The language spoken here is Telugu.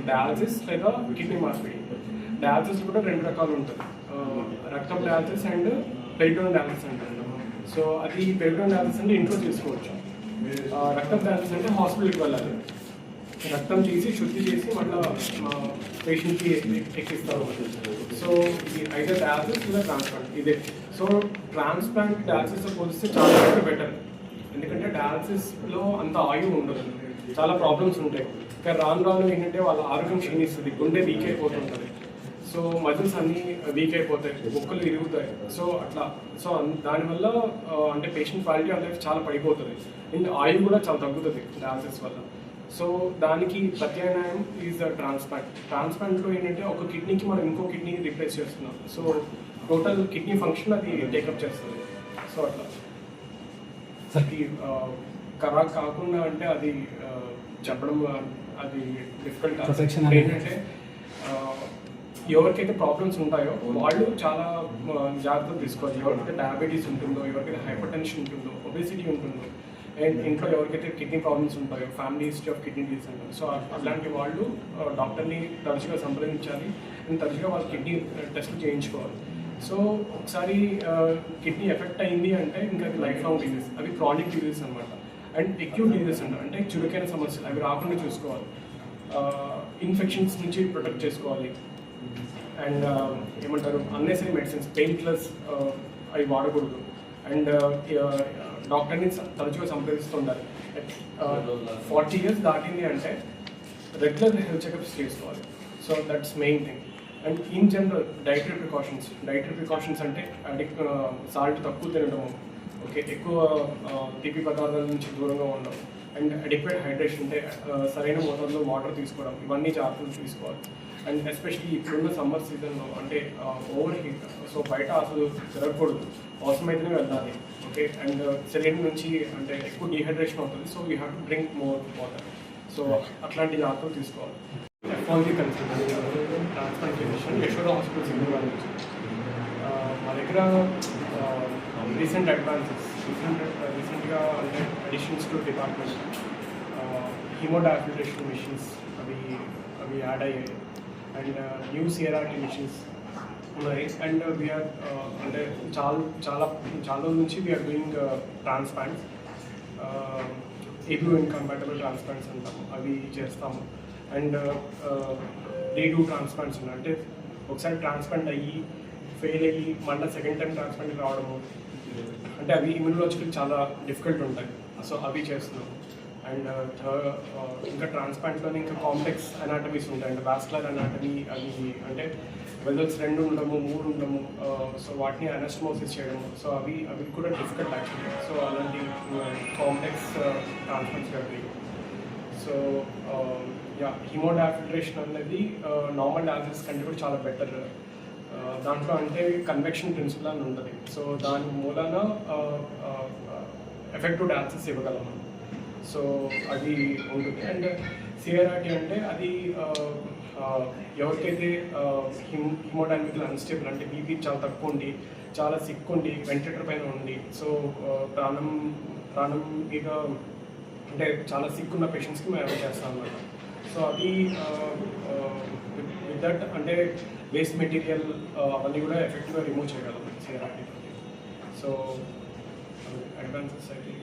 డయాలసిస్ లేదా కిడ్నీ మార్పిడి. డయాలసిస్ కూడా 2 రకాలు ఉంటుంది, రక్తం డయాలసిస్ అండ్ పెరిటోనియల్ డయాలసిస్ అంటారు. సో అది పెరిటోనియల్ డయాలసిస్ అంటే ఇంట్లో చేసుకోవచ్చు. రక్తం డయాలసిస్ అంటే హాస్పిటల్కి వెళ్ళాలి, రక్తం తీసి శుద్ధి చేసి మళ్ళీ పేషెంట్కి ఎక్కిస్తారు. సో ఇది అయితే డయాలసిస్ లేదా ట్రాన్స్ప్లాంట్ ఇదే. సో ట్రాన్స్ప్లాంట్ డయాలసిస్తో పోలిస్తే చాలా బెటర్, ఎందుకంటే డయాలసిస్లో అంత ఆయువు ఉండదు, చాలా ప్రాబ్లమ్స్ ఉంటాయి. ఇంకా రాను రాను ఏంటంటే వాళ్ళ ఆరోగ్యం క్షీణిస్తుంది, గుండె వీక్ అయిపోతుంటుంది, సో మజిల్స్ అన్నీ వీక్ అయిపోతాయి, బొక్కలు విరుగుతాయి. సో అట్లా సో దానివల్ల అంటే పేషెంట్ క్వాలిటీ ఆఫ్ లైఫ్ చాలా పడిపోతుంది, అండ్ ఆయువు కూడా చాలా తగ్గుతుంది డయాలసిస్ వల్ల. సో దానికి ప్రత్యామ్నాయం ఈజ్ ట్రాన్స్ప్లాంట్. ట్రాన్స్ప్లాంట్లో ఏంటంటే ఒక కిడ్నీకి మనం ఇంకో కిడ్నీని రీప్లేస్ చేస్తున్నాం, సో టోటల్ కిడ్నీ ఫంక్షన్ అది టేకప్ చేస్తుంది. సో అట్లా అది ఖరాబ్ కాకుండా అంటే అది చెప్పడం అది డిఫికల్ట్. ఏంటంటే ఎవరికైతే ప్రాబ్లమ్స్ ఉంటాయో వాళ్ళు చాలా జాగ్రత్తలు తీసుకోవాలి. ఎవరికైతే డయాబెటీస్ ఉంటుందో, ఎవరికైతే హైపర్ టెన్షన్ ఉంటుందో, ఒబేసిటీ ఉంటుందో, అండ్ ఇంట్లో ఎవరికైతే కిడ్నీ ప్రాబ్లమ్స్ ఉంటాయో, family history of kidney disease ఉంటాయి, సో అలాంటి వాళ్ళు డాక్టర్ని తరచుగా సంప్రదించాలి అండ్ తరచుగా వాళ్ళ కిడ్నీ టెస్ట్లు చేయించుకోవాలి. సో ఒకసారి కిడ్నీ ఎఫెక్ట్ అయింది అంటే ఇంకా అది లైఫ్ లాంగ్ డిజీజ్, అవి క్రానిక్ డిజీజ్ అనమాట. అండ్ అక్యూట్ డిజీజ్ అంటారు, అంటే చురుకైన సమస్యలు అవి రాకుండా చూసుకోవాలి, ఇన్ఫెక్షన్స్ నుంచి ప్రొటెక్ట్ చేసుకోవాలి. అండ్ ఏమంటారు అన్నెసరీ మెడిసిన్స్, పెయిన్ కిల్లర్స్ అవి వాడకూడదు. అండ్ డాక్టర్ని తరచుగా సంప్రదిస్తుండాలి. 40 years దాటింది అంటే రెగ్యులర్ హెల్త్ చెకప్స్ చేసుకోవాలి. So that's main thing. And in general dietary precautions అంటే సాల్ట్ తక్కువ తినడము, ఓకే, ఎక్కువ తీపి పదార్థాల నుంచి దూరంగా ఉండడం, అండ్ అడిక్వేట్ హైడ్రేషన్ అంటే సరైన మోతాదులో వాటర్ తీసుకోవడం, ఇవన్నీ జాగ్రత్తలు తీసుకోవాలి. అండ్ ఎస్పెషలీ ఇప్పుడున్న సమ్మర్ సీజన్లో అంటే ఓవర్ హీట్, సో బయట అసలు తిరగకూడదు, అవసరమైతేనే వెళ్ళాలి, ఓకే. అండ్ శరీరం నుంచి అంటే ఎక్కువ డీహైడ్రేషన్ అవుతుంది, so you have to drink more water. So అట్లాంటి జాగ్రత్తలు తీసుకోవాలి. FRG consultant transplant physician, Yashoda hospital Secunderabad నుంచి. మా దగ్గర రీసెంట్గా అంటే additions to department haemodiafiltration machines అవి యాడ్ అయ్యాయి, అండ్ న్యూ సిఆర్ఆర్టీ మిషన్స్ ఉన్నాయి. అండ్ వీఆర్ అంటే చాలా రోజుల నుంచి we are doing transplants, ABO incompatible transplants అంటాము, అవి చేస్తాము. అండ్ రీడూ ట్రాన్స్ప్లాంట్స్ ఉన్నాయి, అంటే ఒకసారి ట్రాన్స్ప్లాంట్ అయ్యి ఫెయిల్ అయ్యి మళ్ళీ సెకండ్ టైం ట్రాన్స్ప్లాంట్ రావడము, అంటే అవి ఇమ్యూనలాజికల్ చాలా డిఫికల్ట్ ఉంటాయి, సో అవి చేస్తున్నాం. అండ్ ఇంకా ట్రాన్స్ప్లాంట్లోనే ఇంకా కాంప్లెక్స్ అనాటమీస్ ఉంటాయి, అంటే వాస్కులర్ అనాటమీ, అవి అంటే వెజల్స్ 2 ఉండము 3 ఉండము, సో వాటిని అనస్టమోసిస్ చేయడము, సో అవి కూడా డిఫికల్ట్ యాక్చువల్లీ. సో అలాంటి కాంప్లెక్స్ ట్రాన్స్ప్లాంట్స్ అవి. సో హీమోడయాఫిల్ట్రేషన్ అనేది నార్మల్ డయాలసిస్ కంటే కూడా చాలా బెటర్. దాంట్లో అంటే కన్వెక్షన్ ప్రిన్సిపల్ అని ఉంటుంది, సో దాని మూలాన ఎఫెక్టివ్ డయాలసిస్ ఇవ్వగలము, సో అది ఉంటుంది. అండ్ సిఆర్ఆర్టీ అంటే అది ఎవరికైతే హిమోడైనమికల్ అన్స్టేబుల్ అంటే బీపీ చాలా తక్కువ ఉండి, చాలా సిక్ ఉండి, వెంటిలేటర్ పైన ఉండి, సో ప్రాణం మీద అంటే చాలా సిక్ ఉన్న పేషెంట్స్కి మేము అవాయిడ్ చేస్తాం అన్నమాట. సో అది విత్ దట్ అంటే వేస్ట్ మెటీరియల్ అవన్నీ కూడా ఎఫెక్టివ్గా రిమూవ్ చేయగలం సిఆర్ఆర్టీ. సో అడ్వాన్సెస్ అయితే